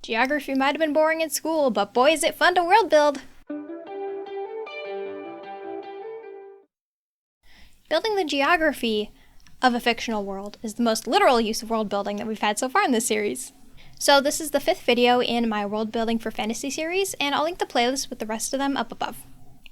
Geography might have been boring in school, but boy is it fun to world build! Building the geography of a fictional world is the most literal use of world building that we've had so far in this series. So this is the 5th video in my World Building for Fantasy series, and I'll link the playlist with the rest of them up above.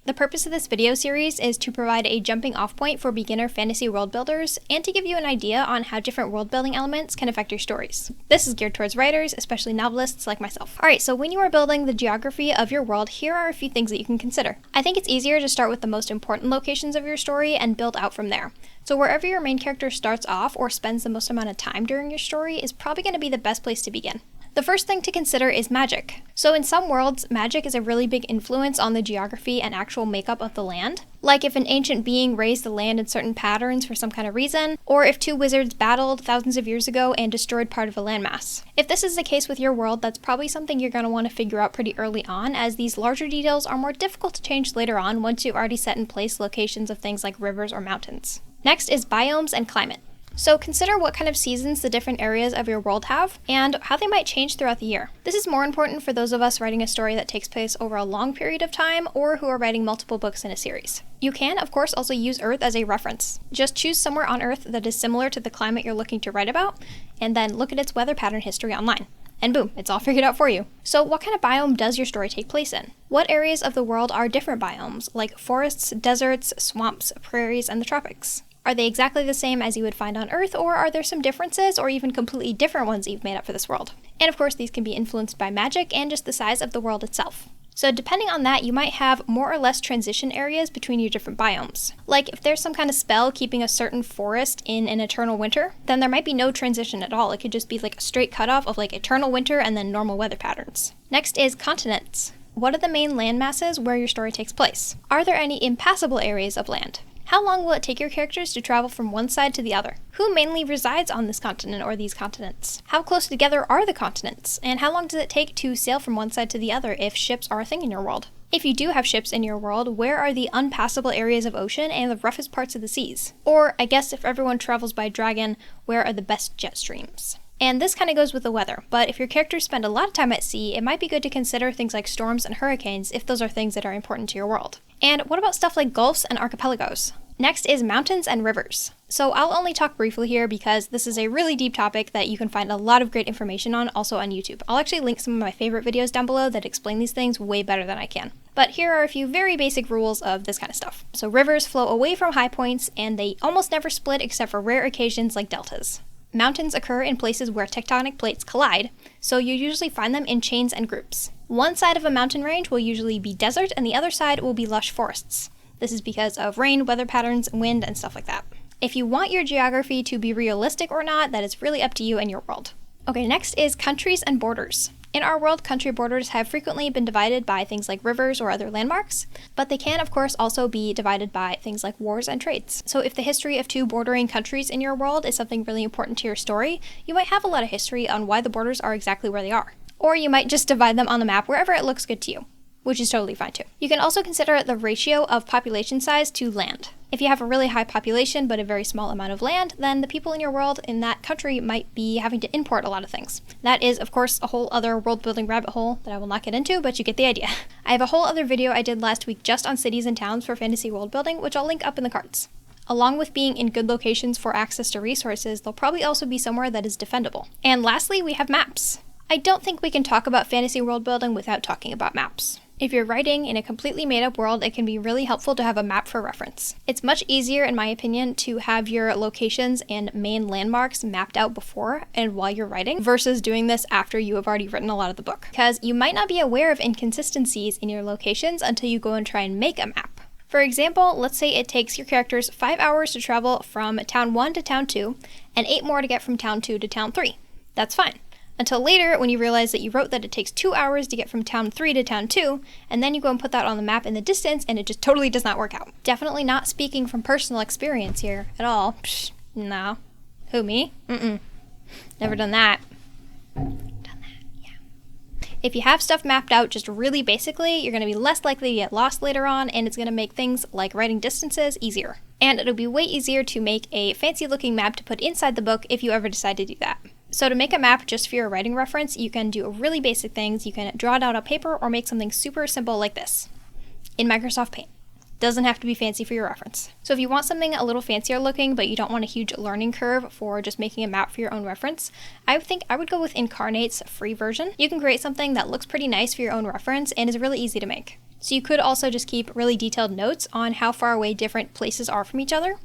The purpose of this video series is to provide a jumping off point for beginner fantasy world builders and to give you an idea on how different world building elements can affect your stories. This is geared towards writers, especially novelists like myself. Alright, so when you are building the geography of your world, here are a few things that you can consider. I think it's easier to start with the most important locations of your story and build out from there. So wherever your main character starts off or spends the most amount of time during your story is probably going to be the best place to begin. The first thing to consider is magic. So in some worlds, magic is a really big influence on the geography and actual makeup of the land. Like if an ancient being raised the land in certain patterns for some kind of reason, or if two wizards battled thousands of years ago and destroyed part of a landmass. If this is the case with your world, that's probably something you're going to want to figure out pretty early on, as these larger details are more difficult to change later on once you've already set in place locations of things like rivers or mountains. Next is biomes and climate. So consider what kind of seasons the different areas of your world have, and how they might change throughout the year. This is more important for those of us writing a story that takes place over a long period of time, or who are writing multiple books in a series. You can, of course, also use Earth as a reference. Just choose somewhere on Earth that is similar to the climate you're looking to write about, and then look at its weather pattern history online. And boom, it's all figured out for you. So what kind of biome does your story take place in? What areas of the world are different biomes, like forests, deserts, swamps, prairies, and the tropics? Are they exactly the same as you would find on Earth, or are there some differences or even completely different ones you've made up for this world? And of course, these can be influenced by magic and just the size of the world itself. So depending on that, you might have more or less transition areas between your different biomes. Like if there's some kind of spell keeping a certain forest in an eternal winter, then there might be no transition at all. It could just be like a straight cutoff of like eternal winter and then normal weather patterns. Next is continents. What are the main land masses where your story takes place? Are there any impassable areas of land? How long will it take your characters to travel from one side to the other? Who mainly resides on this continent or these continents? How close together are the continents? And how long does it take to sail from one side to the other if ships are a thing in your world? If you do have ships in your world, where are the unpassable areas of ocean and the roughest parts of the seas? Or, I guess if everyone travels by dragon, where are the best jet streams? And this kind of goes with the weather, but if your characters spend a lot of time at sea, it might be good to consider things like storms and hurricanes if those are things that are important to your world. And what about stuff like gulfs and archipelagos? Next is mountains and rivers. So I'll only talk briefly here because this is a really deep topic that you can find a lot of great information on also on YouTube. I'll actually link some of my favorite videos down below that explain these things way better than I can. But here are a few very basic rules of this kind of stuff. So rivers flow away from high points and they almost never split except for rare occasions like deltas. Mountains occur in places where tectonic plates collide, so you usually find them in chains and groups. One side of a mountain range will usually be desert and the other side will be lush forests. This is because of rain, weather patterns, wind, and stuff like that. If you want your geography to be realistic or not, that is really up to you and your world. Okay, next is countries and borders. In our world, country borders have frequently been divided by things like rivers or other landmarks, but they can, of course, also be divided by things like wars and trades. So if the history of two bordering countries in your world is something really important to your story, you might have a lot of history on why the borders are exactly where they are. Or you might just divide them on the map wherever it looks good to you, which is totally fine too. You can also consider the ratio of population size to land. If you have a really high population but a very small amount of land, then the people in your world in that country might be having to import a lot of things. That is, of course, a whole other world building rabbit hole that I will not get into, but you get the idea. I have a whole other video I did last week just on cities and towns for fantasy world building, which I'll link up in the cards. Along with being in good locations for access to resources, they'll probably also be somewhere that is defendable. And lastly, we have maps. I don't think we can talk about fantasy world building without talking about maps. If you're writing in a completely made-up world, it can be really helpful to have a map for reference. It's much easier, in my opinion, to have your locations and main landmarks mapped out before and while you're writing, versus doing this after you have already written a lot of the book. Because you might not be aware of inconsistencies in your locations until you go and try and make a map. For example, let's say it takes your characters 5 hours to travel from town 1 to town 2, and 8 more to get from town 2 to town 3. That's fine. Until later, when you realize that you wrote that it takes 2 hours to get from town 3 to town 2, and then you go and put that on the map in the distance, and it just totally does not work out. Definitely not speaking from personal experience here at all. Psh, no. Who, me? Never done that. If you have stuff mapped out just really basically, you're going to be less likely to get lost later on, and it's going to make things like writing distances easier. And it'll be way easier to make a fancy looking map to put inside the book if you ever decide to do that. So to make a map just for your writing reference, you can do really basic things. You can draw it out on paper or make something super simple like this in Microsoft Paint. Doesn't have to be fancy for your reference. So if you want something a little fancier looking, but you don't want a huge learning curve for just making a map for your own reference, I think I would go with Incarnate's free version. You can create something that looks pretty nice for your own reference and is really easy to make. So you could also just keep really detailed notes on how far away different places are from each other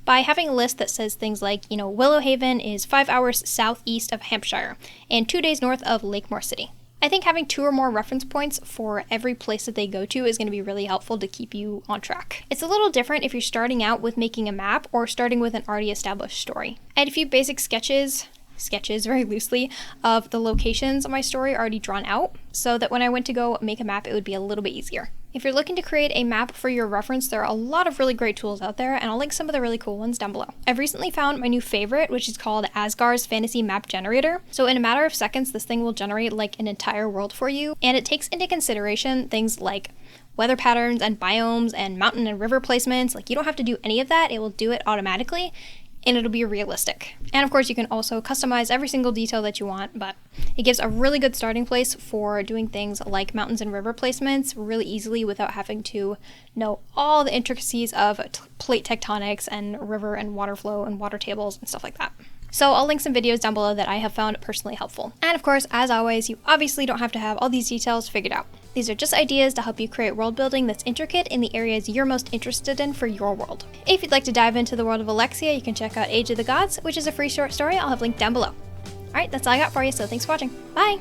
by having a list that says things like, Willow Haven is 5 hours southeast of Hampshire and 2 days north of Lakemore City. I think having 2 or more reference points for every place that they go to is going to be really helpful to keep you on track. It's a little different if you're starting out with making a map or starting with an already established story. I had a few basic sketches very loosely, of the locations of my story already drawn out, so that when I went to go make a map, it would be a little bit easier. If you're looking to create a map for your reference, there are a lot of really great tools out there, and I'll link some of the really cool ones down below. I've recently found my new favorite, which is called Asgar's Fantasy Map Generator. So in a matter of seconds, this thing will generate like an entire world for you, and it takes into consideration things like weather patterns and biomes and mountain and river placements. Like, you don't have to do any of that, it will do it automatically, and it'll be realistic. And of course, you can also customize every single detail that you want, but it gives a really good starting place for doing things like mountains and river placements really easily without having to know all the intricacies of plate tectonics and river and water flow and water tables and stuff like that. So I'll link some videos down below that I have found personally helpful. And of course, as always, you obviously don't have to have all these details figured out. These are just ideas to help you create world building that's intricate in the areas you're most interested in for your world. If you'd like to dive into the world of Alexia, you can check out Age of the Gods, which is a free short story I'll have linked down below. Alright, that's all I got for you, so thanks for watching. Bye!